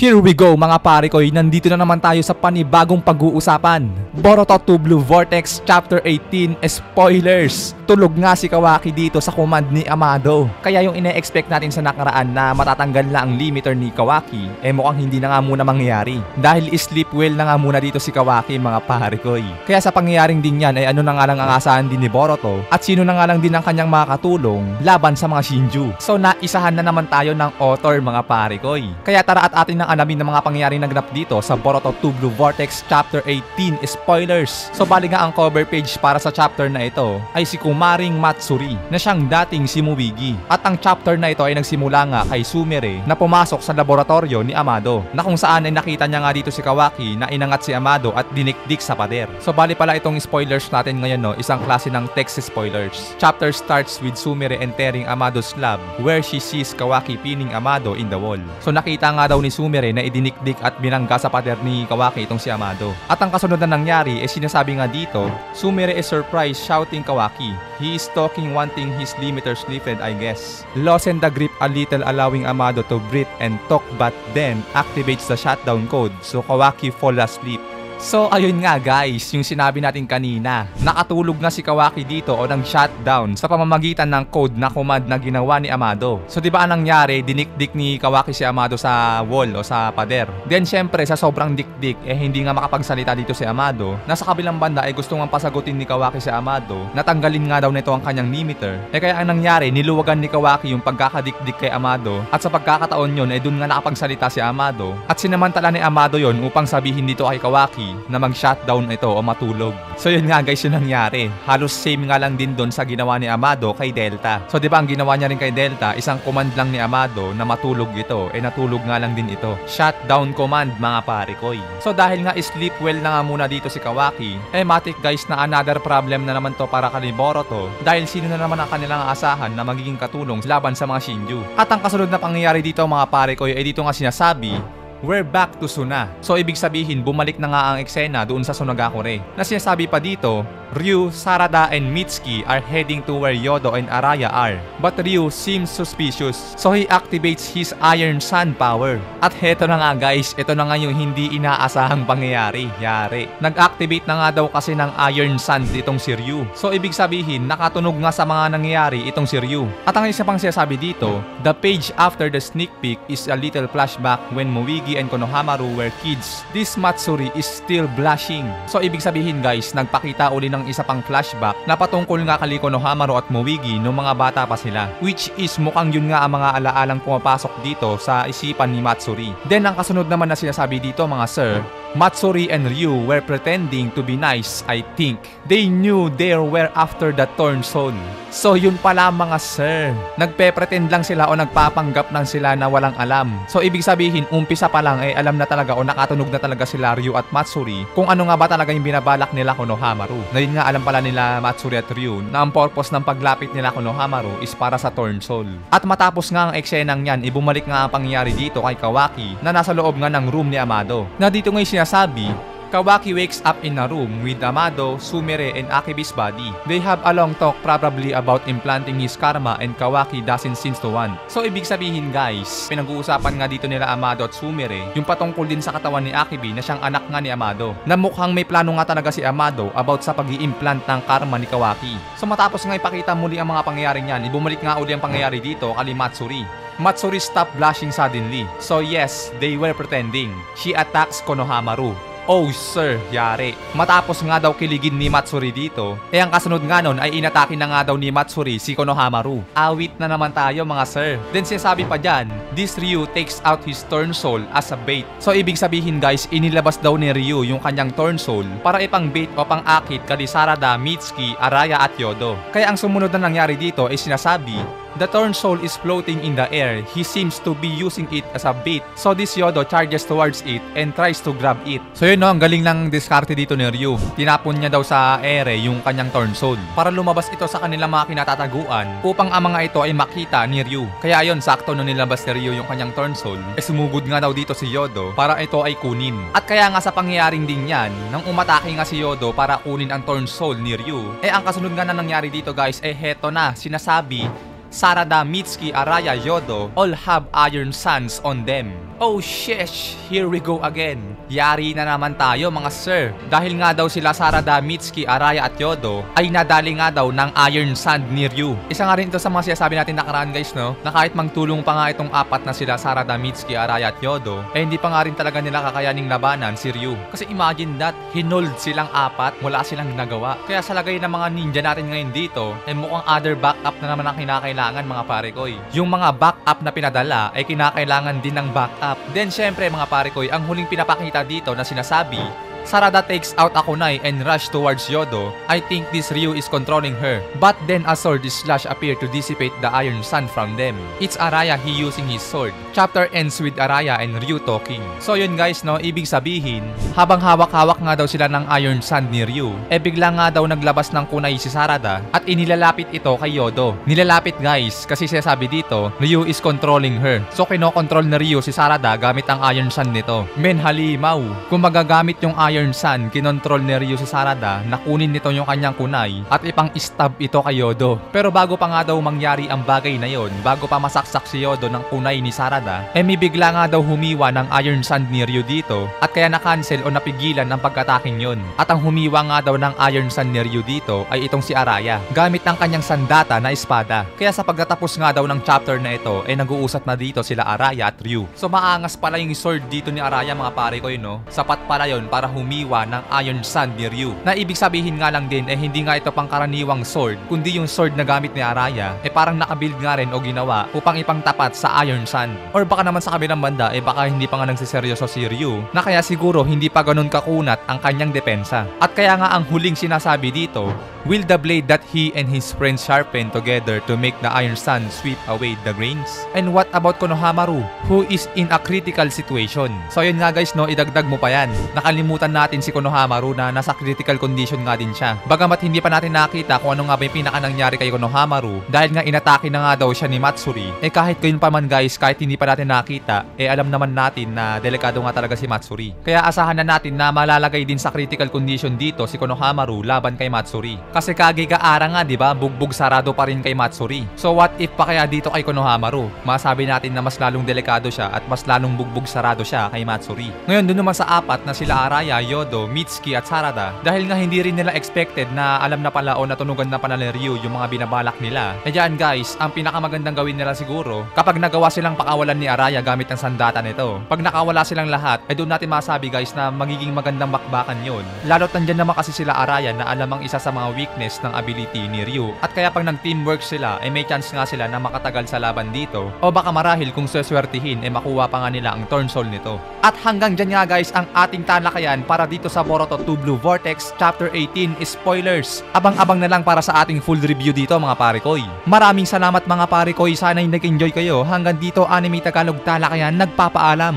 Here we go mga pare ko, nandito na naman tayo sa panibagong pag-uusapan. Boruto 2 Blue Vortex Chapter 18 Spoilers. Tulog nga si Kawaki dito sa command ni Amado. Kaya yung ine-expect natin sa nakaraan na matatanggal na ang limiter ni Kawaki, mukhang hindi na nga muna mangyayari. Dahil sleep well na nga muna dito si Kawaki mga pare ko. Kaya sa pangyayaring din yan ano na nga lang ang asahan din ni Boruto at sino na nga lang din ang kanyang makakatulong laban sa mga Shinju. So naisahan na naman tayo ng author mga pare ko. Kaya tara at atin nang alamin ng mga pangyayaring naganap dito sa Boruto 2 Blue Vortex Chapter 18 Spoilers. So bali nga ang cover page para sa chapter na ito ay si Kumaring Matsuri na siyang dating si Muigi. At ang chapter na ito ay nagsimula nga kay Sumire na pumasok sa laboratorio ni Amado na kung saan ay nakita niya nga dito si Kawaki na inangat si Amado at dinikdik sa pader. So bali pala itong spoilers natin ngayon isang klase ng text spoilers. Chapter starts with Sumire entering Amado's lab where she sees Kawaki pinning Amado in the wall. So nakita nga daw ni Sumire na idinikdik at binangga sa pader ni Kawaki itong si Amado. At ang kasunod na nangyari sinasabi nga dito, Sumire is surprised shouting Kawaki. He is talking wanting his limiters lifted I guess. Loosen the grip a little allowing Amado to breathe and talk but then activates the shutdown code so Kawaki fall asleep. So ayun nga guys, yung sinabi natin kanina, nakatulog na si Kawaki dito o ng shutdown sa pamamagitan ng code na command na ginawa ni Amado. So diba anong nangyari, dinikdik ni Kawaki si Amado sa wall o sa pader. Then syempre sa sobrang dikdik hindi nga makapagsalita dito si Amado. Nasa kabilang banda gusto nga pasagutin ni Kawaki si Amado, natanggalin nga daw nito ang kanyang limiter. Kaya ang nangyari, niluwagan ni Kawaki yung pagkakadikdik kay Amado at sa pagkakataon yun dun nga nakapagsalita si Amado at sinamantala ni Amado yon upang sabihin dito kay Kawaki na mag-shutdown ito o matulog. So yun nga guys yung nangyari. Halos same nga lang din doon sa ginawa ni Amado kay Delta. So diba ang ginawa niya rin kay Delta, isang command lang ni Amado na matulog ito. Natulog nga lang din ito. Shutdown command mga pare ko. So dahil nga sleep well na nga muna dito si Kawaki, matik guys na another problem na naman to para kay Boruto dahil sino na naman ang kanilang aasahan na magiging katulong laban sa mga Shinju. At ang kasunod na pangyayari dito mga pare ko dito nga sinasabi, we're back to Suna. So ibig sabihin, bumalik na nga ang eksena doon sa Sunagakure. Na sinasabi pa dito, Ryu, Sarada, and Mitsuki are heading to where Yodo and Araya are. But Ryu seems suspicious, so he activates his Iron Sun power. At heto na nga guys, ito na nga yung hindi inaasahang pangyayari. Yari. Nag-activate na nga daw kasi ng Iron Sun itong si Ryu. So ibig sabihin, nakatunog nga sa mga nangyayari itong si Ryu. At ang isa pang sinasabi dito, the page after the sneak peek is a little flashback when Muigi and Konohamaru were kids. This Matsuri is still blushing. So ibig sabihin guys, nagpakita uli ng isa pang flashback na patungkol nga kay Konohamaru at Muigi nung mga bata pa sila. Which is mukhang yun nga ang mga alaalang pumapasok dito sa isipan ni Matsuri. Then ang kasunod naman na sinasabi dito mga sir, Matsuri and Ryu were pretending to be nice, I think. They knew they were after the torn soul. So yun pala mga sir, nagpe-pretend lang sila o nagpapanggap lang sila na walang alam. So ibig sabihin, umpisa pa lang alam na talaga o nakatunog na talaga sila Ryu at Matsuri kung ano nga ba talaga yung binabalak nila Konohamaru. Na yun nga alam pala nila Matsuri at Ryu na ang purpose ng paglapit nila Konohamaru is para sa torn soul. At matapos nga ang eksenang yan, ibumalik nga ang pangyayari dito kay Kawaki na nasa loob nga ng room ni Amado. Na dito ngayon sinasabi, Kawaki wakes up in a room with Amado, Sumire, and Akibi's body. They have a long talk probably about implanting his karma and Kawaki doesn't seem to want. So ibig sabihin guys, pinag-uusapan nga dito nila Amado at Sumire yung patungkol din sa katawan ni Akibi na siyang anak nga ni Amado. Na mukhang may plano nga talaga si Amado about sa pag-i-implant ng karma ni Kawaki. So matapos nga ipakita muli ang mga pangyayari niyan, ibumalik nga uli ang pangyayari dito kay Matsuri. Matsuri stopped blushing suddenly. So yes, they were pretending. She attacks Konohamaru. Oh sir, yari. Matapos nga daw kiligin ni Matsuri dito, ang kasunod nga nun ay inatake na nga daw ni Matsuri si Konohamaru. Awit na naman tayo mga sir. Then sinasabi pa dyan, this Ryu takes out his torn soul as a bait. So ibig sabihin guys, inilabas daw ni Ryu yung kanyang torn soul para ipang bait o pang akit kay Sarada, Mitsuki, Araya at Yodo. Kaya ang sumunod na nangyari dito ay sinasabi, the torn soul is floating in the air. He seems to be using it as a bait. So this Yodo charges towards it and tries to grab it. So yun ang galing ng diskarte dito ni Ryu. Tinapon niya daw sa ere yung kanyang torn soul para lumabas ito sa kanilang mga kinatataguan upang ang mga ito ay makita ni Ryu. Kaya ayun, sakto nung nilabas ni Ryu yung kanyang torn soul, sumugod nga daw dito si Yodo para ito ay kunin. At kaya nga sa pangyayaring din yan, nang umatake nga si Yodo para kunin ang torn soul ni Ryu, ang kasunod nga na nangyari dito guys, heto na, sinasabi, Sarada, Mitsuki, Araya, Yodo all have iron suns on them. Oh sheesh, here we go again. Yari na naman tayo mga sir. Dahil nga daw sila Sarada, Mitsuki, Araya at Yodo ay nadali nga daw ng iron sun ni Ryu. Isa nga rin ito sa mga sinasabi natin nakaraan guys, no? Na kahit magtulong pa nga itong apat na sila Sarada, Mitsuki, Araya at Yodo, eh hindi pa nga rin talaga nila kakayaning labanan si Ryu. Kasi imagine that, hinold silang apat, wala silang nagawa. Kaya sa lagay ng mga ninja natin ngayon dito, eh mukhang other backup na naman ang kinakailangan mga parekoy. Yung mga backup na pinadala ay kinakailangan din ng backup. Then syempre mga parekoy, ang huling pinapakita dito na sinasabi, Sarada takes out a kunai and rush towards Yodo. I think this Ryu is controlling her. But then a sword slash appear to dissipate the iron sun from them. It's Araya he using his sword. Chapter ends with Araya and Ryu talking. So yun guys, no, ibig sabihin, habang hawak-hawak nga daw sila ng iron sun ni Ryu, bigla nga daw naglabas ng kunai si Sarada at inilalapit ito kay Yodo. Nilalapit guys, kasi sinasabi dito, Ryu is controlling her. So kinokontrol na Ryu si Sarada gamit ang iron sun nito. Men halimaw, kung magagamit yung iron sun, kinontrol ni Ryu si Sarada na kunin nito yung kanyang kunai at ipang-stab ito kay Yodo. Pero bago pa nga daw mangyari ang bagay na yon, bago pa masaksak si Yodo ng kunai ni Sarada, may bigla nga daw humiwa ng iron sun ni Ryu dito at kaya na-cancel o napigilan ang pag-ataking yon. At ang humiwa nga daw ng iron sun ni Ryu dito ay itong si Araya, gamit ang kanyang sandata na espada. Kaya sa pagtatapos nga daw ng chapter na ito, nag-uusap na dito sila Araya at Ryu. So maangas pala yung sword dito ni Araya mga pare ko yun, no? Sapat pala yon para humiwa ng iron sun ni Ryu. Na ibig sabihin nga lang din, hindi nga ito pangkaraniwang sword, kundi yung sword na gamit ni Araya, parang nakabuild nga rin o ginawa upang ipangtapat sa iron sun. Or baka naman sa kabilang banda, baka hindi pa nga nagsiseryoso si Ryu, na kaya siguro hindi pa ganun kakunat ang kanyang depensa. At kaya nga ang huling sinasabi dito, will the blade that he and his friends sharpen together to make the iron sun sweep away the grains? And what about Konohamaru, who is in a critical situation? So yun nga guys, no, idagdag mo pa yan. Nakalimutan natin si Konohamaru na nasa critical condition nga din siya. Bagamat hindi pa natin nakita kung ano nga ba yung pinaka nangyari kay Konohamaru dahil nga inatake na nga daw siya ni Matsuri. Kahit gayon pa man guys, kahit hindi pa natin nakita, alam naman natin na delikado nga talaga si Matsuri. Kaya asahan na natin na malalagay din sa critical condition dito si Konohamaru laban kay Matsuri. Kasi Kage Gaara nga, di ba? Bugbog sarado pa rin kay Matsuri. So what if pa kaya dito kay Konohamaru? Masabi natin na mas lalong delikado siya at mas lalong bugbog sarado siya kay Matsuri. Ngayon dun naman sa apat na sila Araya, Yodo, Mitsuki at Sarada, dahil nga hindi rin nila expected na alam na pala o natunugan na pala ni Ryu yung mga binabalak nila. Diyan guys, ang pinakamagandang gawin nila siguro, kapag nagawa silang pakawalan ni Araya gamit ang sandata nito, pag nakawala silang lahat, doon natin masabi guys na magiging magandang bakbakan yun. Lalo't nandyan naman kasi sila Araya na alam ang isa sa mga weakness ng ability ni Ryu. At kaya pag nag-teamwork sila, may chance nga sila na makatagal sa laban dito. O baka marahil kung sweswertihin, makuha pa nga nila ang turn soul nito. At hanggang dyan nga guys ang ating talakayan para dito sa Boruto 2 Blue Vortex Chapter 18 Spoilers. Abang-abang na lang para sa ating full review dito mga parekoy. Maraming salamat mga parekoy, sana'y nag-enjoy kayo. Hanggang dito Anime Tagalog Talakayan nagpapaalam.